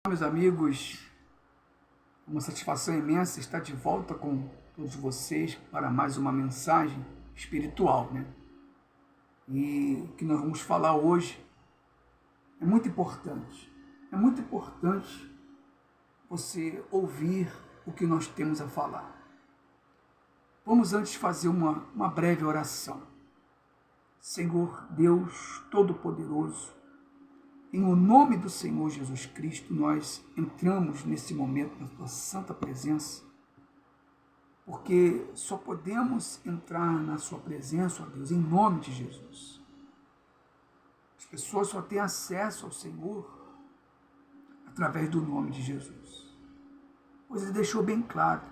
Meus amigos, uma satisfação imensa estar de volta com todos vocês para mais uma mensagem espiritual, né? E o que nós vamos falar hoje é muito importante. É muito importante você ouvir o que nós temos a falar. Vamos antes fazer uma breve oração. Senhor Deus Todo-Poderoso, em o nome do Senhor Jesus Cristo, nós entramos nesse momento na tua santa presença, porque só podemos entrar na sua presença, ó Deus, em nome de Jesus. As pessoas só têm acesso ao Senhor através do nome de Jesus. Pois ele deixou bem claro,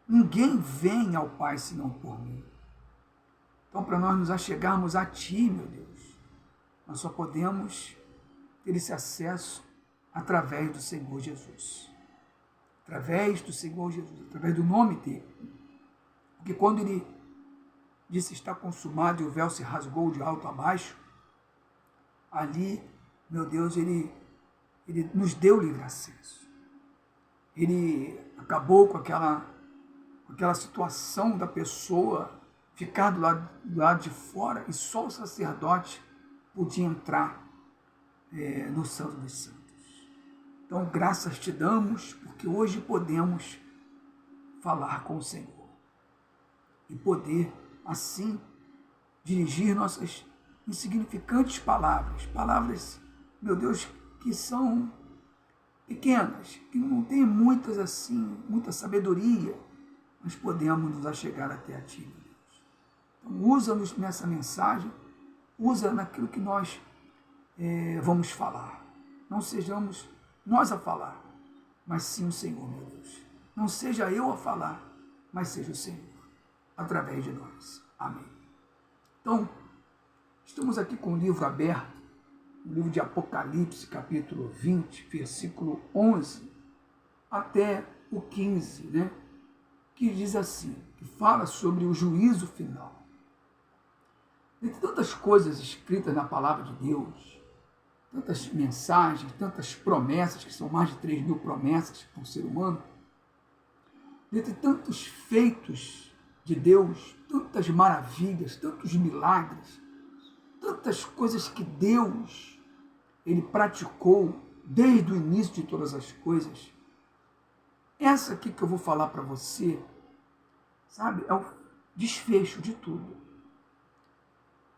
ninguém vem ao Pai senão por mim. Então, para nós nos achegarmos a Ti, meu Deus, nós só podemos ter esse acesso através do Senhor Jesus. Através do Senhor Jesus, através do nome dele. Porque quando ele disse está consumado e o véu se rasgou de alto a baixo, ali, meu Deus, ele nos deu livre acesso. Ele acabou com aquela situação da pessoa ficar do lado de fora e só o sacerdote podia entrar no Santo dos Santos. Então, graças te damos, porque hoje podemos falar com o Senhor e poder, assim, dirigir nossas insignificantes palavras, meu Deus, que são pequenas, que não têm muita sabedoria, mas podemos nos achegar até a Ti, meu Deus. Então, usa-nos nessa mensagem, usa naquilo que nós vamos falar. Não sejamos nós a falar, mas sim o Senhor, meu Deus. Não seja eu a falar, mas seja o Senhor, através de nós. Amém. Então, estamos aqui com o livro aberto, o livro de Apocalipse, capítulo 20, versículo 11, até o 15, né? Que diz assim, que fala sobre o juízo final. Entre tantas coisas escritas na palavra de Deus, tantas mensagens, tantas promessas, que são mais de 3.000 promessas para o ser humano, dentre tantos feitos de Deus, tantas maravilhas, tantos milagres, tantas coisas que Deus ele praticou desde o início de todas as coisas, essa aqui que eu vou falar para você, sabe, é o desfecho de tudo.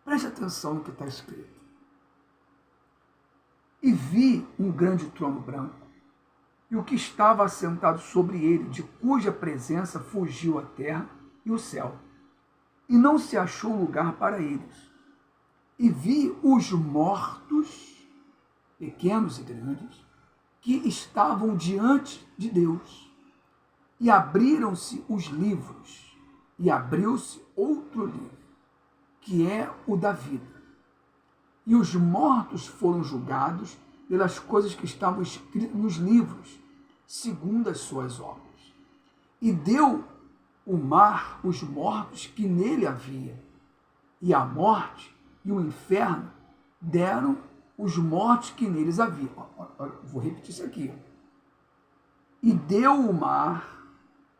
Preste atenção no que está escrito. E vi um grande trono branco, e o que estava assentado sobre ele, de cuja presença fugiu a terra e o céu, e não se achou lugar para eles. E vi os mortos, pequenos e grandes, que estavam diante de Deus, e abriram-se os livros, e abriu-se outro livro, que é o da vida. E os mortos foram julgados pelas coisas que estavam escritas nos livros, segundo as suas obras. E deu o mar os mortos que nele havia, e a morte e o inferno deram os mortos que neles havia. Vou repetir isso aqui. E deu o mar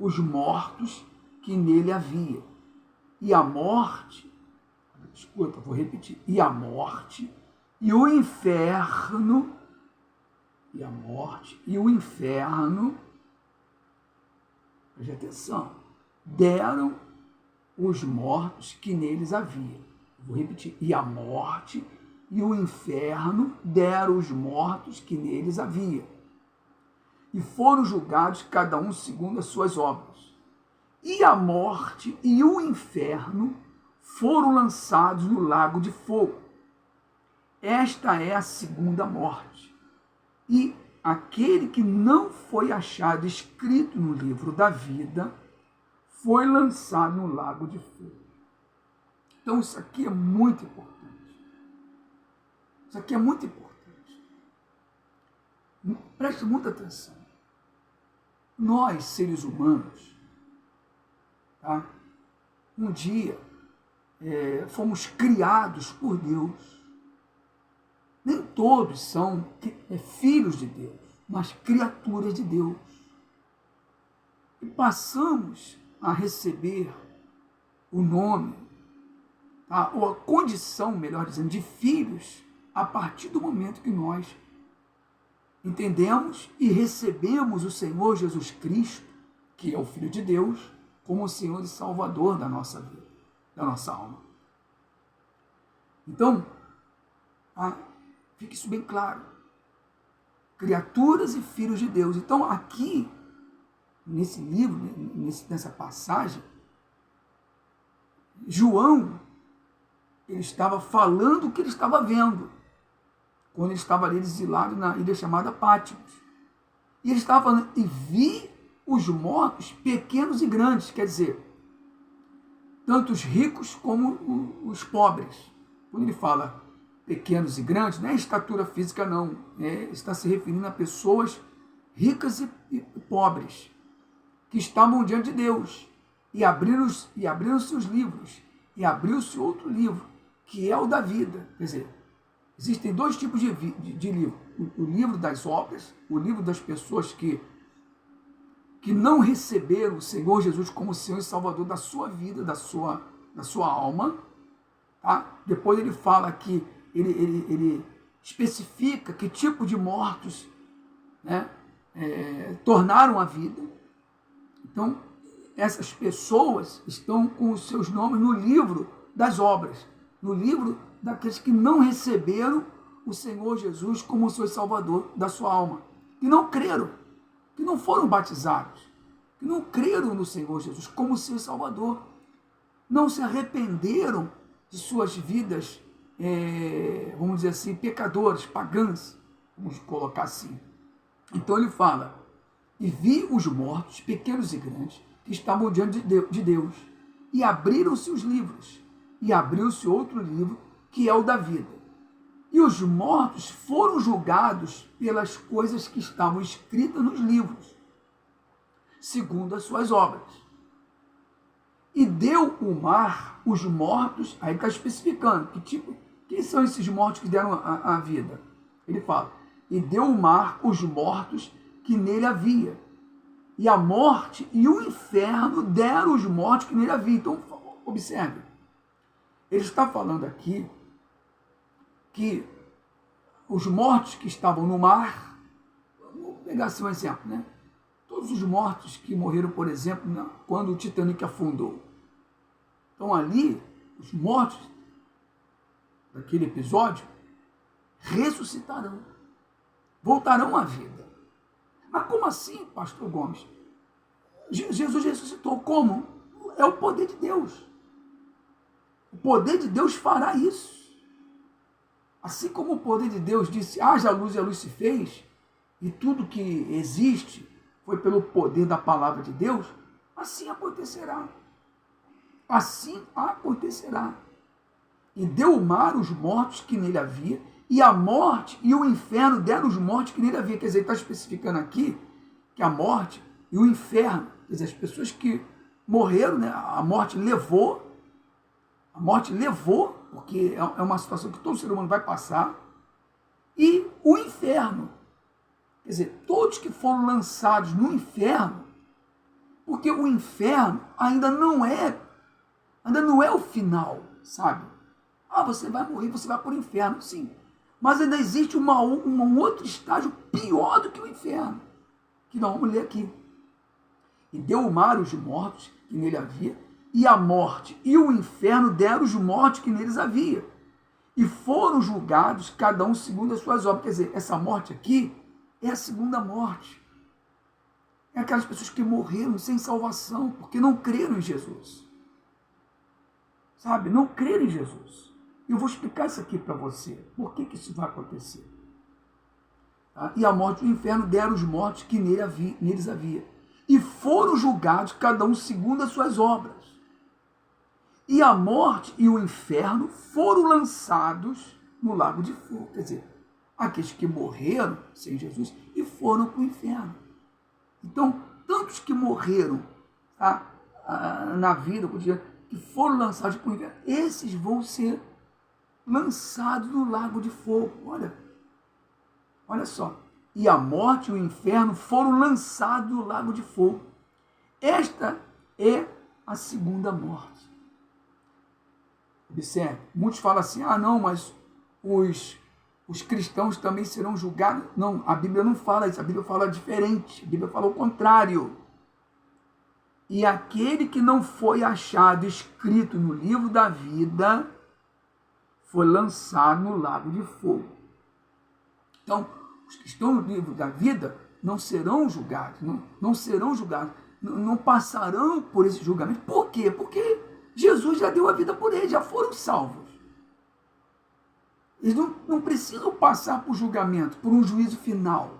os mortos que nele havia, e a morte, escuta, vou repetir, e a morte e o inferno, preste atenção, deram os mortos que neles havia. Vou repetir, e a morte e o inferno deram os mortos que neles havia. E foram julgados cada um segundo as suas obras. E a morte e o inferno foram lançados no lago de fogo. Esta é a segunda morte. E aquele que não foi achado escrito no livro da vida foi lançado no lago de fogo. Então isso aqui é muito importante. Isso aqui é muito importante. Preste muita atenção. Nós, seres humanos, tá? Um dia fomos criados por Deus. Nem todos são filhos de Deus. mas criaturas de Deus. E passamos a receber o nome, tá? Ou a condição, melhor dizendo, de filhos, a partir do momento que nós entendemos e recebemos o Senhor Jesus Cristo, que é o Filho de Deus, como o Senhor e Salvador da nossa vida, da nossa alma. Então, fique isso bem claro. Criaturas e filhos de Deus. Então, aqui, nesse livro, nessa passagem, João, ele estava falando o que ele estava vendo, quando ele estava ali exilado na ilha chamada Patmos. E ele estava falando, e vi os mortos, pequenos e grandes, quer dizer, tanto os ricos como os pobres. Quando ele fala pequenos e grandes, não é estatura física, não. Está se referindo a pessoas ricas e pobres, que estavam diante de Deus, e abriram seus livros, e abriu-se outro livro, que é o da vida. Quer dizer, existem dois tipos de livro. O livro das obras, o livro das pessoas que não receberam o Senhor Jesus como Senhor e Salvador da sua vida, da sua alma. Tá? Depois ele fala que ele especifica que tipo de mortos, né, tornaram a vida. Então, essas pessoas estão com os seus nomes no livro das obras, no livro daqueles que não receberam o Senhor Jesus como o seu Salvador da sua alma, que não creram, que não foram batizados, que não creram no Senhor Jesus como seu Salvador, não se arrependeram de suas vidas, vamos dizer assim, pecadoras, pagãs, vamos colocar assim. Então ele fala, e vi os mortos, pequenos e grandes, que estavam diante de Deus, e abriram-se os livros, e abriu-se outro livro, que é o da vida. E os mortos foram julgados pelas coisas que estavam escritas nos livros, segundo as suas obras. E deu o mar os mortos, aí está especificando, quem são esses mortos que deram a vida? Ele fala, e deu o mar os mortos que nele havia. E a morte e o inferno deram os mortos que nele havia. Então, observe, ele está falando aqui que os mortos que estavam no mar, vamos pegar assim um exemplo, né? Todos os mortos que morreram, por exemplo, quando o Titanic afundou. Então ali, os mortos daquele episódio ressuscitarão, voltarão à vida. Mas como assim, pastor Gomes? Jesus ressuscitou. Como? É o poder de Deus. O poder de Deus fará isso. Assim como o poder de Deus disse, haja luz e a luz se fez, e tudo que existe foi pelo poder da palavra de Deus, assim acontecerá. Assim acontecerá. E deu o mar os mortos que nele havia, e a morte e o inferno deram os mortos que nele havia. Quer dizer, ele está especificando aqui que a morte e o inferno, quer dizer, as pessoas que morreram, né, a morte levou, porque é uma situação que todo ser humano vai passar, e o inferno, quer dizer, todos que foram lançados no inferno, porque o inferno ainda não é o final, sabe? Você vai morrer, você vai para o inferno, sim. Mas ainda existe um outro estágio pior do que o inferno, que nós vamos ler aqui. E deu o mar os mortos que nele havia, e a morte e o inferno deram os mortos que neles havia. E foram julgados, cada um segundo as suas obras. Quer dizer, essa morte aqui é a segunda morte. É aquelas pessoas que morreram sem salvação, porque não creram em Jesus. Sabe? Não creram em Jesus. Eu vou explicar isso aqui para você. Por que isso vai acontecer? Tá? E a morte e o inferno deram os mortos que neles havia. E foram julgados, cada um segundo as suas obras. E a morte e o inferno foram lançados no lago de fogo. Quer dizer, aqueles que morreram sem Jesus e foram para o inferno. Então, tantos que morreram, tá, na vida, que foram lançados para o inferno, esses vão ser lançados no lago de fogo. Olha só. e a morte e o inferno foram lançados no lago de fogo. Esta é a segunda morte. Observe, muitos falam assim, não, mas os cristãos também serão julgados. Não, a Bíblia não fala isso, a Bíblia fala diferente, a Bíblia fala o contrário. E aquele que não foi achado escrito no livro da vida foi lançado no lago de fogo. Então, os que estão no livro da vida não serão julgados, não serão julgados, não passarão por esse julgamento. Por quê? Porque Jesus já deu a vida por eles, já foram salvos. Eles não precisam passar por julgamento, por um juízo final.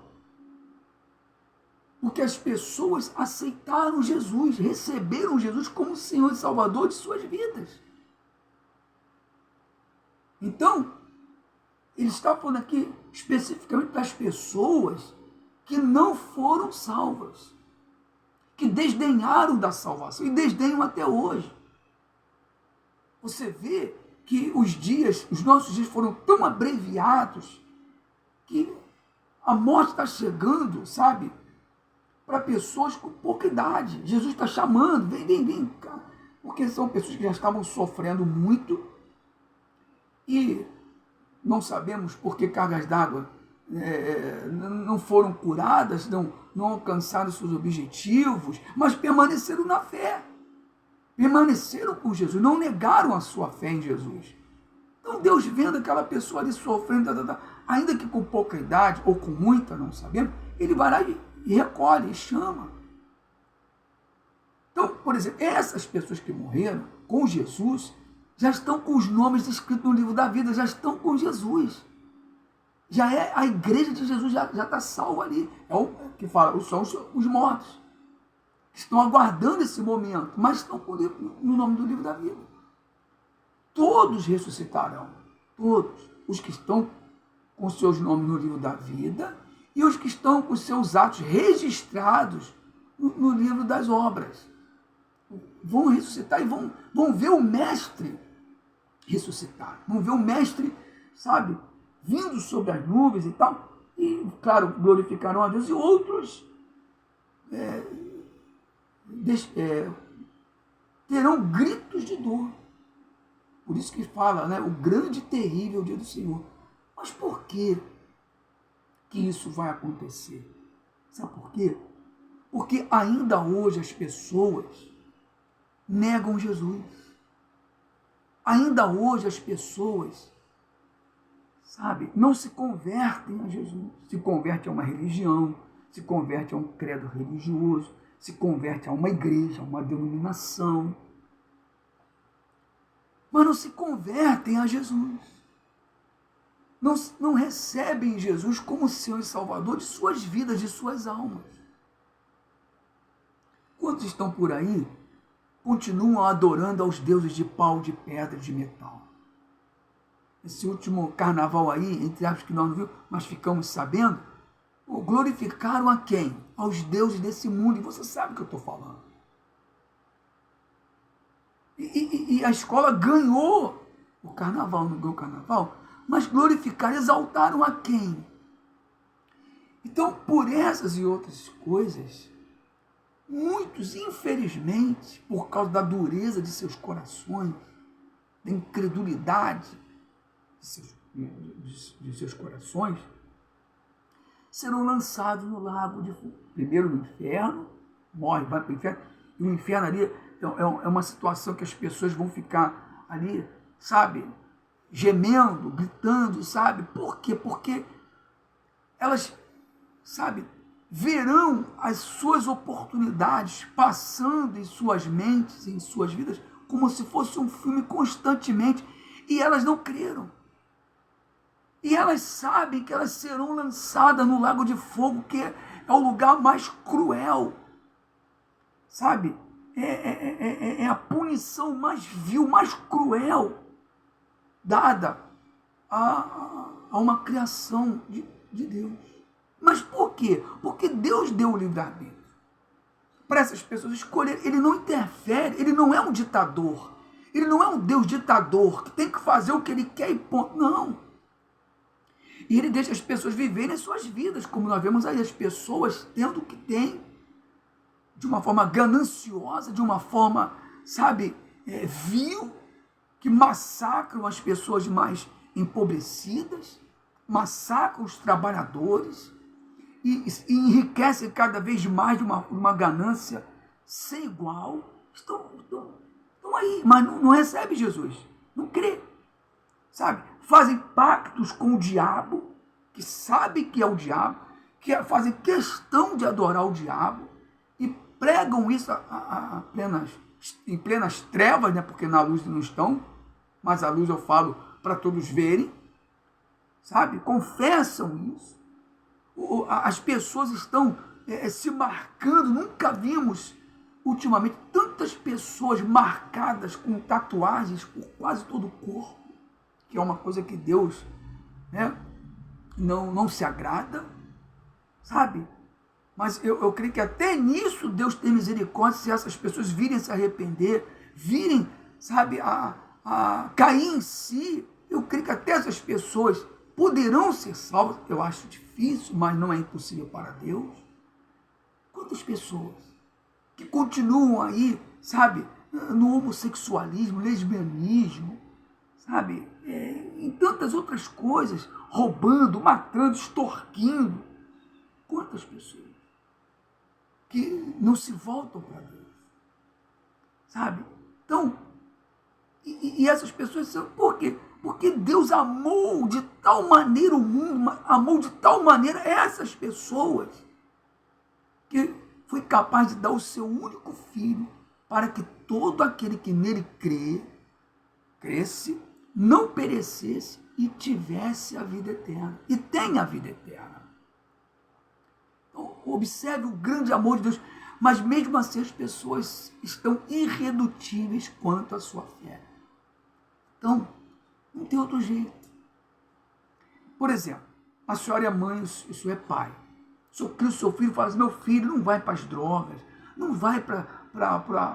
Porque as pessoas aceitaram Jesus, receberam Jesus como Senhor e Salvador de suas vidas. Então, ele está falando aqui especificamente das pessoas que não foram salvas, que desdenharam da salvação e desdenham até hoje. Você vê que os nossos dias foram tão abreviados que a morte está chegando, sabe? Para pessoas com pouca idade. Jesus está chamando, vem cá. Porque são pessoas que já estavam sofrendo muito e não sabemos por que cargas d'água não foram curadas, não alcançaram seus objetivos, mas permaneceram na fé. Permaneceram com Jesus, não negaram a sua fé em Jesus. Então Deus vendo aquela pessoa ali sofrendo, ainda que com pouca idade, ou com muita, não sabemos, ele vai lá e recolhe, e chama. Então, por exemplo, essas pessoas que morreram com Jesus, já estão com os nomes escritos no livro da vida, já estão com Jesus. Já é a igreja de Jesus, já está salva ali. É o que fala, são os mortos. Estão aguardando esse momento, mas estão no nome do livro da vida. Todos ressuscitarão. Todos. Os que estão com seus nomes no livro da vida e os que estão com seus atos registrados no livro das obras. Vão ressuscitar e vão ver o Mestre ressuscitar. Vão ver o Mestre, sabe, vindo sobre as nuvens e tal. E, claro, glorificarão a Deus. E outros terão gritos de dor. Por isso que fala, né, o grande e terrível dia do Senhor. Mas por que isso vai acontecer? Sabe por quê? Porque ainda hoje as pessoas negam Jesus. Ainda hoje as pessoas, sabe, não se convertem a Jesus. Se converte a uma religião, se converte a um credo religioso, se converte a uma igreja, a uma denominação, mas não se convertem a Jesus. Não recebem Jesus como Senhor e Salvador de suas vidas, de suas almas. Quantos estão por aí, continuam adorando aos deuses de pau, de pedra, de metal? Esse último carnaval aí, entre aspas, que nós não vimos, mas ficamos sabendo, glorificaram a quem? Aos deuses desse mundo. E você sabe o que eu estou falando. E a escola ganhou o carnaval, não ganhou o carnaval, mas glorificaram, exaltaram a quem? Então, por essas e outras coisas, muitos, infelizmente, por causa da dureza de seus corações, da incredulidade de seus corações, serão lançados no lago de fogo. Primeiro no inferno, morre, vai para o inferno, e o inferno ali é uma situação que as pessoas vão ficar ali, sabe, gemendo, gritando, sabe? Por quê? Porque elas, sabe, verão as suas oportunidades passando em suas mentes, em suas vidas, como se fosse um filme constantemente, e elas não creram. E elas sabem que elas serão lançadas no lago de fogo, que é o lugar mais cruel, sabe? É a punição mais vil, mais cruel dada a uma criação de Deus. Mas por quê? Porque Deus deu o livre-arbítrio para essas pessoas escolherem. Ele não interfere, ele não é um ditador. Ele não é um Deus ditador que tem que fazer o que ele quer e ponto. Não. E ele deixa as pessoas viverem as suas vidas, como nós vemos aí, as pessoas tendo o que têm, de uma forma gananciosa, de uma forma, sabe, vil, que massacram as pessoas mais empobrecidas, massacram os trabalhadores e enriquecem cada vez mais de uma ganância sem igual. Estão aí, mas não recebe Jesus, não crê, sabe? Fazem pactos com o diabo, que sabe que é o diabo, que fazem questão de adorar o diabo e pregam isso em plenas trevas, né? Porque na luz não estão, mas a luz eu falo para todos verem, sabe? Confessam isso. As pessoas estão se marcando, nunca vimos ultimamente tantas pessoas marcadas com tatuagens por quase todo o corpo, que é uma coisa que Deus, né, não se agrada, sabe? Mas eu creio que até nisso Deus tem misericórdia se essas pessoas virem se arrepender, virem, sabe, a cair em si. Eu creio que até essas pessoas poderão ser salvas. Eu acho difícil, mas não é impossível para Deus. Quantas pessoas que continuam aí, sabe, no homossexualismo, lesbianismo, sabe, em tantas outras coisas, roubando, matando, extorquindo. Quantas pessoas que não se voltam para Deus, sabe? Então, e essas pessoas são, por quê? Porque Deus amou de tal maneira o mundo, amou de tal maneira essas pessoas, que foi capaz de dar o seu único filho para que todo aquele que nele cresce, não perecesse e tivesse a vida eterna. E tenha a vida eterna. Então, observe o grande amor de Deus. Mas mesmo assim as pessoas estão irredutíveis quanto à sua fé. Então, não tem outro jeito. Por exemplo, a senhora é mãe, o senhor é pai. O senhor cria o seu filho e fala assim, meu filho não vai para as drogas, não vai para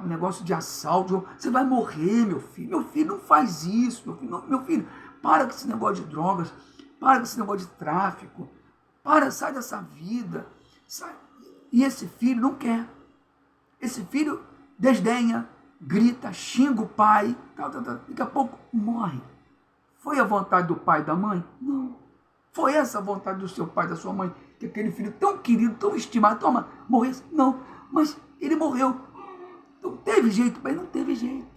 negócio de assalto, você vai morrer, meu filho. Meu filho não faz isso, meu filho, para com esse negócio de drogas, para com esse negócio de tráfico, sai dessa vida. Sai. E esse filho não quer. Esse filho desdenha, grita, xinga o pai, daqui a pouco morre. Foi a vontade do pai e da mãe? Não. Foi essa a vontade do seu pai, da sua mãe, que aquele filho tão querido, tão estimado, morresse? Não, mas ele morreu. Então teve jeito, mas não teve jeito.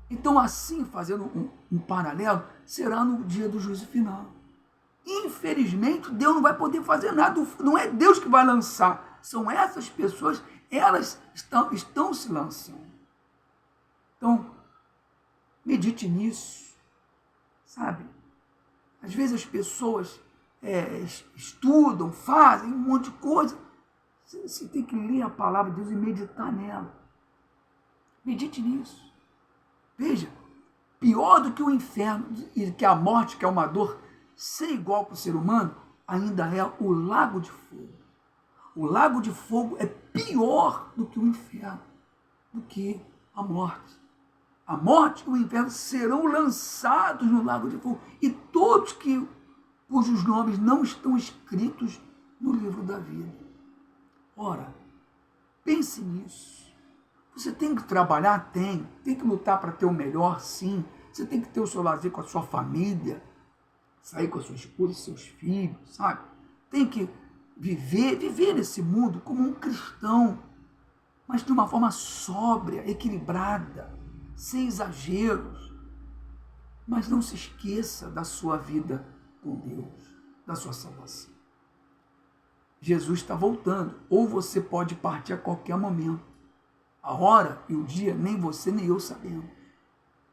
Então assim, fazendo um paralelo, será no dia do juízo final. Infelizmente, Deus não vai poder fazer nada, não é Deus que vai lançar, são essas pessoas, elas estão se lançando. Então, medite nisso, sabe? Às vezes as pessoas estudam, fazem um monte de coisa. Você tem que ler a palavra de Deus e meditar nela. Medite nisso. Veja, pior do que o inferno e que a morte, que é uma dor sem igual para o ser humano, ainda é o lago de fogo. O lago de fogo é pior do que o inferno, do que a morte. A morte e o inferno serão lançados no lago de fogo. E todos cujos nomes não estão escritos no livro da vida. Ora, pense nisso. Você tem que trabalhar? Tem que lutar para ter o melhor? Sim. Você tem que ter o seu lazer com a sua família, sair com a sua esposa e seus filhos, sabe? Tem que viver nesse mundo como um cristão, mas de uma forma sóbria, equilibrada, sem exageros. Mas não se esqueça da sua vida com Deus, da sua salvação. Jesus está voltando, ou você pode partir a qualquer momento. A hora e o dia, nem você nem eu sabemos.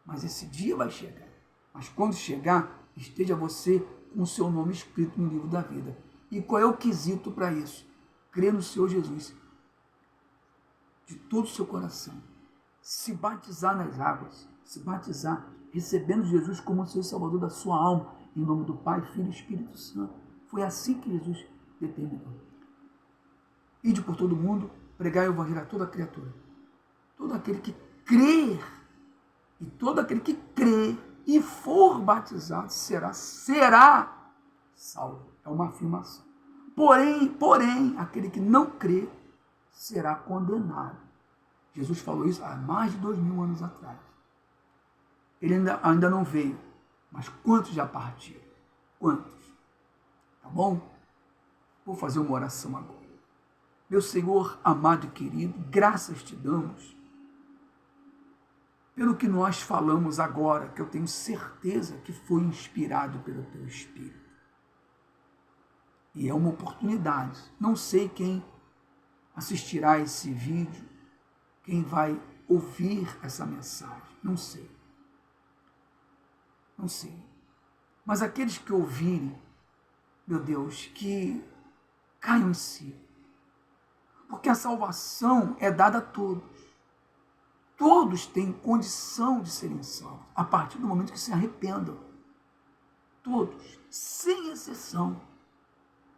Mas esse dia vai chegar. Mas quando chegar, esteja você com o seu nome escrito no livro da vida. E qual é o quesito para isso? Crer no Senhor Jesus de todo o seu coração. Se batizar nas águas, se batizar, recebendo Jesus como o seu Salvador da sua alma, em nome do Pai, Filho e Espírito Santo. Foi assim que Jesus determinou. Ide por todo mundo, pregai o evangelho a toda criatura. Todo aquele que crer, e todo aquele que crê e for batizado será salvo. É uma afirmação. Porém, aquele que não crê será condenado. Jesus falou isso há mais de 2000 anos atrás. Ele ainda não veio, mas quantos já partiram? Quantos? Tá bom? Vou fazer uma oração agora. Meu Senhor amado e querido, graças te damos pelo que nós falamos agora, que eu tenho certeza que foi inspirado pelo teu Espírito. E é uma oportunidade. Não sei quem assistirá esse vídeo, quem vai ouvir essa mensagem. Não sei. Não sei. Mas aqueles que ouvirem, meu Deus, que caiam em si. Porque a salvação é dada a todos. Todos têm condição de serem salvos, a partir do momento que se arrependam. Todos, sem exceção.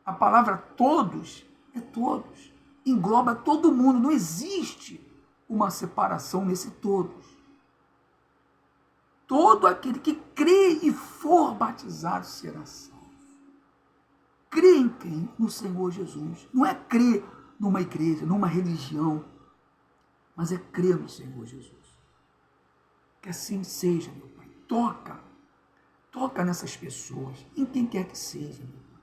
A palavra todos é todos. Engloba todo mundo. Não existe uma separação nesse todos. Todo aquele que crê e for batizado será salvo. Crê em quem? No Senhor Jesus. Não é crer numa igreja, numa religião, mas é crer no Senhor Jesus. Que assim seja, meu Pai. Toca nessas pessoas, em quem quer que seja, meu Pai.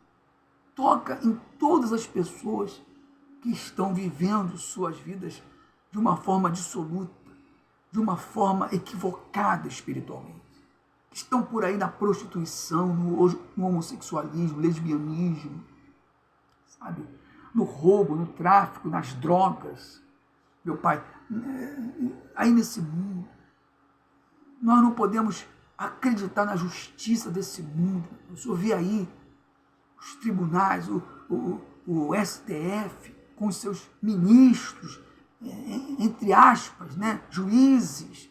Toca em todas as pessoas que estão vivendo suas vidas de uma forma dissoluta, de uma forma equivocada espiritualmente. Que estão por aí na prostituição, no homossexualismo, lesbianismo, sabe? No roubo, no tráfico, nas drogas. Meu Pai, aí nesse mundo, nós não podemos acreditar na justiça desse mundo. O Senhor vê aí os tribunais, o STF, com os seus ministros, entre aspas, né, juízes.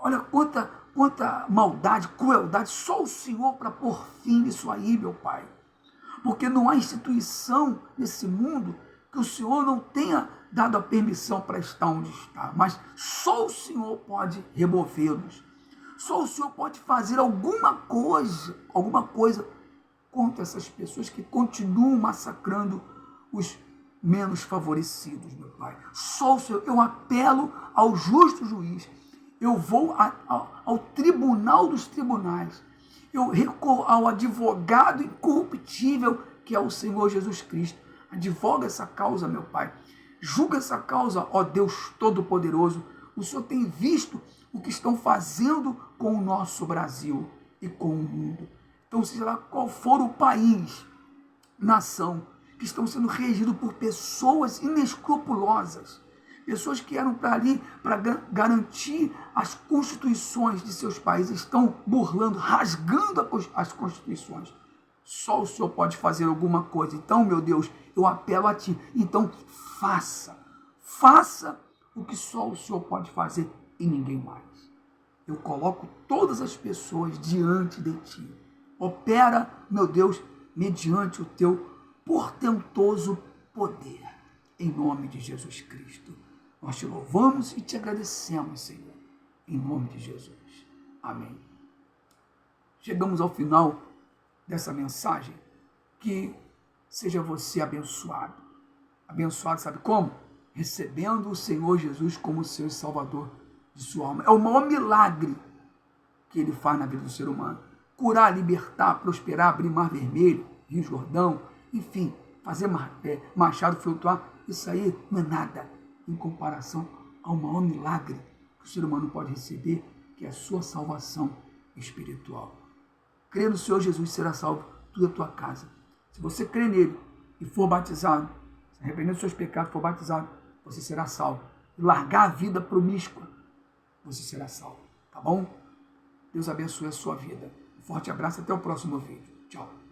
Olha quanta maldade, crueldade, só o Senhor para pôr fim nisso aí, meu Pai. Porque não há instituição nesse mundo que o Senhor não tenha dado a permissão para estar onde está, mas só o Senhor pode removê-los. Só o Senhor pode fazer alguma coisa contra essas pessoas que continuam massacrando os menos favorecidos, meu Pai. Só o Senhor. Eu apelo ao justo juiz. Eu vou ao tribunal dos tribunais. Eu recorro ao advogado incorruptível, que é o Senhor Jesus Cristo. Advoga essa causa, meu Pai. Julga essa causa, ó Deus Todo-Poderoso. O Senhor tem visto o que estão fazendo com o nosso Brasil e com o mundo. Então, seja lá qual for o país, nação, que estão sendo regidos por pessoas inescrupulosas, pessoas que eram para ali para garantir as constituições de seus países, estão burlando, rasgando as constituições. Só o Senhor pode fazer alguma coisa. Então, meu Deus, eu apelo a Ti. Então, faça o que só o Senhor pode fazer e ninguém mais. Eu coloco todas as pessoas diante de Ti. Opera, meu Deus, mediante o Teu portentoso poder. Em nome de Jesus Cristo. Nós Te louvamos e Te agradecemos, Senhor. Em nome de Jesus. Amém. Chegamos ao final dessa mensagem. Que seja você abençoado. Abençoado, sabe como? Recebendo o Senhor Jesus como seu Salvador de sua alma. É o maior milagre que Ele faz na vida do ser humano. Curar, libertar, prosperar, abrir mar vermelho, Rio Jordão, enfim, fazer machado flutuar. Isso aí não é nada em comparação ao maior milagre que o ser humano pode receber, que é a sua salvação espiritual. Crer no Senhor Jesus, será salvo tu e a tua casa. Se você crer nele e for batizado, se arrepender dos seus pecados, for batizado, você será salvo. E largar a vida promíscua, você será salvo. Tá bom? Deus abençoe a sua vida. Um forte abraço, até o próximo vídeo. Tchau.